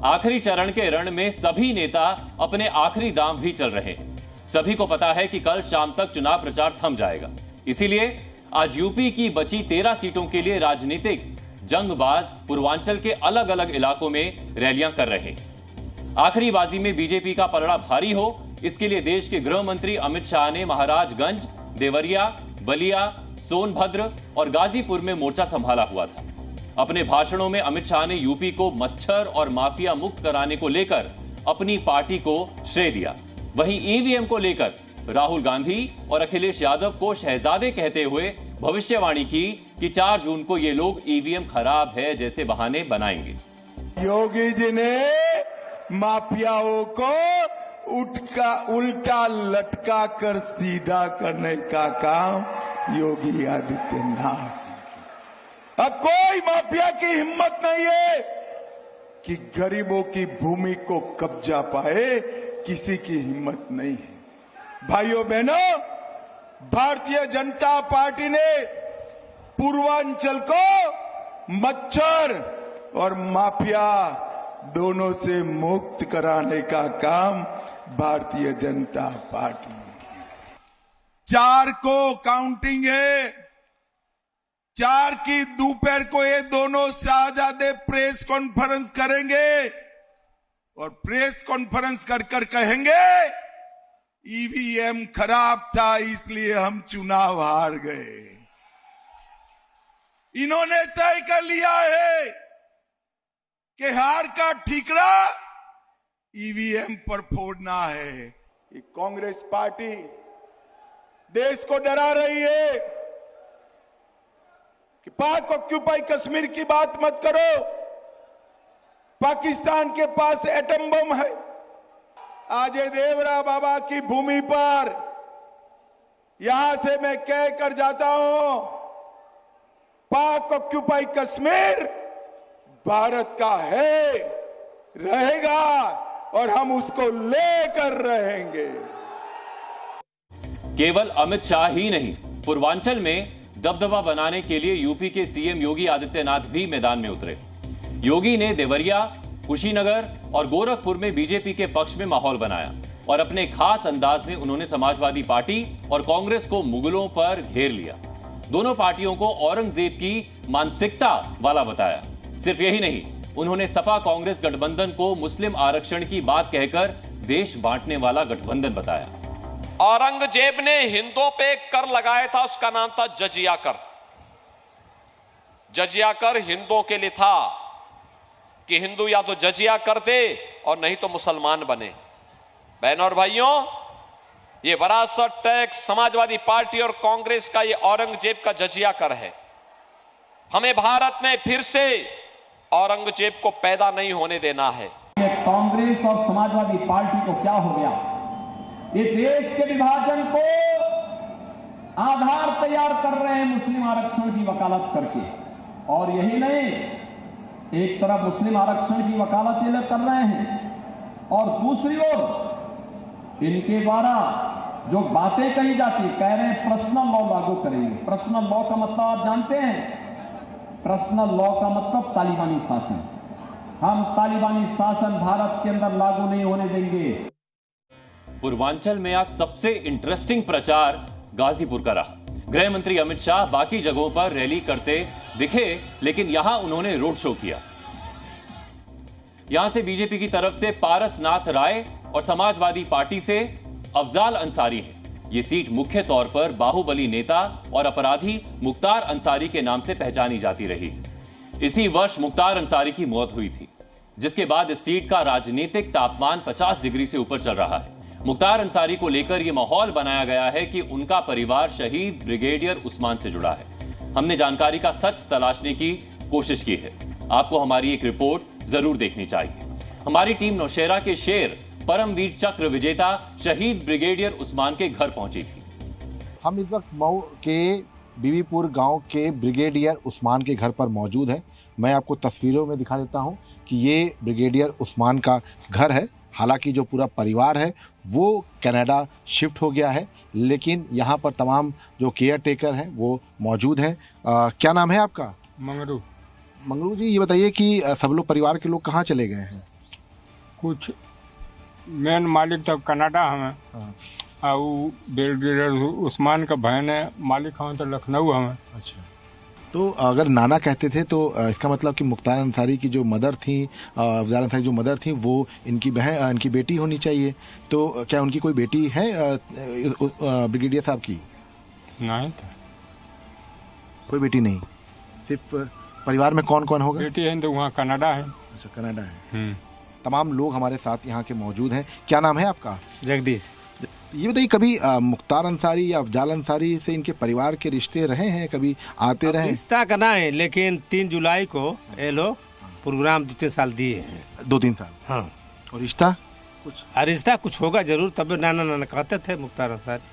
आखिरी चरण के रण में सभी नेता अपने आखिरी दांव भी चल रहे हैं। सभी को पता है कि कल शाम तक चुनाव प्रचार थम जाएगा। इसीलिए आज यूपी की बची 13 सीटों के लिए राजनीतिक जंगबाज पूर्वांचल के अलग अलग इलाकों में रैलियां कर रहे हैं। आखिरी बाजी में बीजेपी का पलड़ा भारी हो, इसके लिए देश के गृह मंत्री अमित शाह ने महाराजगंज, देवरिया, बलिया, सोनभद्र और गाजीपुर में मोर्चा संभाला हुआ था। अपने भाषणों में अमित शाह ने यूपी को मच्छर और माफिया मुक्त कराने को लेकर अपनी पार्टी को श्रेय दिया। वहीं ईवीएम को लेकर राहुल गांधी और अखिलेश यादव को शहजादे कहते हुए भविष्यवाणी की कि 4 जून को ये लोग ईवीएम खराब है जैसे बहाने बनाएंगे। योगी जी ने माफियाओं को उल्टा लटका कर सीधा करने का काम योगी आदित्यनाथ। अब कोई माफिया की हिम्मत नहीं है कि गरीबों की भूमि को कब्जा पाए, किसी की हिम्मत नहीं है। भाइयों बहनों, भारतीय जनता पार्टी ने पूर्वांचल को मच्छर और माफिया दोनों से मुक्त कराने का काम भारतीय जनता पार्टी ने किया। 4 को काउंटिंग है, 4 की दोपहर को ये दोनों शहजादे प्रेस कॉन्फ्रेंस करेंगे और प्रेस कॉन्फ्रेंस कर कहेंगे ईवीएम खराब था इसलिए हम चुनाव हार गए। इन्होंने तय कर लिया है कि हार का ठीकरा ईवीएम पर फोड़ना है। ये कांग्रेस पार्टी देश को डरा रही है कि पाक ऑक्यूपाई कश्मीर की बात मत करो, पाकिस्तान के पास एटम बम है। आज देवरा बाबा की भूमि पर यहां से मैं कह कर जाता हूं, पाक ऑक्यूपाई कश्मीर भारत का है, रहेगा और हम उसको लेकर रहेंगे। केवल अमित शाह ही नहीं, पूर्वांचल में दबदबा बनाने के लिए यूपी के सीएम योगी आदित्यनाथ भी मैदान में उतरे। योगी ने देवरिया, कुशीनगर और गोरखपुर में बीजेपी के पक्ष में माहौल बनाया और अपने खास अंदाज में उन्होंने समाजवादी पार्टी और कांग्रेस को मुगलों पर घेर लिया। दोनों पार्टियों को औरंगजेब की मानसिकता वाला बताया। सिर्फ यही नहीं, उन्होंने सपा कांग्रेस गठबंधन को मुस्लिम आरक्षण की बात कहकर देश बांटने वाला गठबंधन बताया। औरंगजेब ने हिंदुओं पे कर लगाया था, उसका नाम था जजिया कर। जजिया कर हिंदुओं के लिए था कि हिंदू या तो जजिया कर दे और नहीं तो मुसलमान बने। बहनों और भाइयों, ये विरासत टैक्स समाजवादी पार्टी और कांग्रेस का ये औरंगजेब का जजिया कर है। हमें भारत में फिर से औरंगजेब को पैदा नहीं होने देना है। कांग्रेस और समाजवादी पार्टी को क्या हो गया? ये देश के विभाजन को आधार तैयार कर रहे हैं मुस्लिम आरक्षण की वकालत करके। और यही नहीं, एक तरफ मुस्लिम आरक्षण की वकालत ये लोग कर रहे हैं और दूसरी ओर इनके द्वारा जो बातें कही जाती, कह रहे हैं पर्सनल लॉ लागू करेंगे। पर्सनल लॉ का मतलब आप जानते हैं? पर्सनल लॉ का मतलब तालिबानी शासन। हम तालिबानी शासन भारत के अंदर लागू नहीं होने देंगे। पूर्वांचल में आज सबसे इंटरेस्टिंग प्रचार गाजीपुर का रहा। गृह मंत्री अमित शाह बाकी जगहों पर रैली करते दिखे, लेकिन यहां उन्होंने रोड शो किया। यहां से बीजेपी की तरफ से पारसनाथ राय और समाजवादी पार्टी से अफजाल अंसारी है। ये सीट मुख्य तौर पर बाहुबली नेता और अपराधी मुख्तार अंसारी के नाम से पहचानी जाती रही। इसी वर्ष मुख्तार अंसारी की मौत हुई थी, जिसके बाद इस सीट का राजनीतिक तापमान 50 डिग्री से ऊपर चल रहा है। मुख्तार अंसारी को लेकर यह माहौल बनाया गया है कि उनका परिवार शहीद ब्रिगेडियर उस्मान से जुड़ा है। हमने जानकारी का सच तलाशने की कोशिश की है। आपको हमारी एक रिपोर्ट जरूर देखनी चाहिए। हमारी टीम नौशेरा के शेर परमवीर चक्र विजेता शहीद ब्रिगेडियर उस्मान के घर पहुंची थी। हम इस वक्त मऊ के बीवीपुर गांव के ब्रिगेडियर उस्मान के घर पर मौजूद हैं। मैं आपको तस्वीरों में दिखा देता हूं कि ये ब्रिगेडियर उस्मान का घर है। हालांकि जो पूरा परिवार है वो कनाडा शिफ्ट हो गया है, लेकिन यहाँ पर तमाम जो केयर टेकर हैं वो मौजूद हैं। क्या नाम है आपका? मंगरू। मंगरू जी, ये बताइए कि सब लोग परिवार के लोग कहाँ चले गए हैं? कुछ मेन मालिक तो कनाडा हमें और वो ब्रिगेडियर उस्मान का बहन है मालिक हमें तो लखनऊ हमें। अच्छा, तो अगर नाना कहते थे तो इसका मतलब कि मुख्तार अंसारी की जो मदर थी, अफजाल अंसारी जो मदर थी, वो इनकी बहन, इनकी बेटी होनी चाहिए। तो क्या उनकी कोई बेटी है ब्रिगेडियर साहब की? नहीं था, कोई बेटी नहीं, सिर्फ परिवार में कौन कौन होगा? बेटी है तो वहाँ कनाडा है। अच्छा, कनाडा है। तमाम लोग हमारे साथ यहाँ के मौजूद हैं। क्या नाम है आपका? जगदीश। ये बताइए, कभी मुख्तार अंसारी या अफजाल अंसारी से इनके परिवार के रिश्ते रहे हैं? कभी आते रहे? रिश्ता करना है, लेकिन 3 जुलाई को ये लोग प्रोग्राम 2-3 साल दिए हैं। 2-3 साल? हाँ। और रिश्ता कुछ? रिश्ता कुछ होगा जरूर, तब नाना कहते थे मुख्तार अंसारी।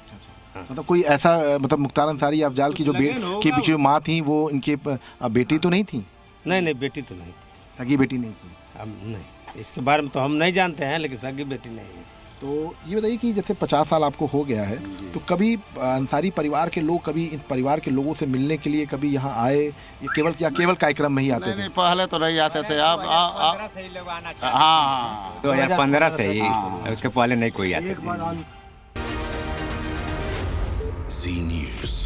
मतलब कोई ऐसा, मतलब मुख्तार अंसारी या अफजाल की जो माँ थी वो इनके बेटी तो नहीं थी? नहीं, बेटी तो नहीं थी। सगी बेटी नहीं थी? हम नहीं, इसके बारे में तो हम नहीं जानते हैं, लेकिन सगी बेटी नहीं है। तो ये बताइए कि जैसे 50 साल आपको हो गया है, तो कभी अंसारी परिवार के लोग कभी इस परिवार के लोगों से मिलने के लिए कभी यहाँ आए, या केवल कार्यक्रम में ही आते थे? नहीं, पहले तो नहीं आते थे। अब हाँ, 2015 से ही, उसके पहले नहीं कोई आता था। जी न्यूज़।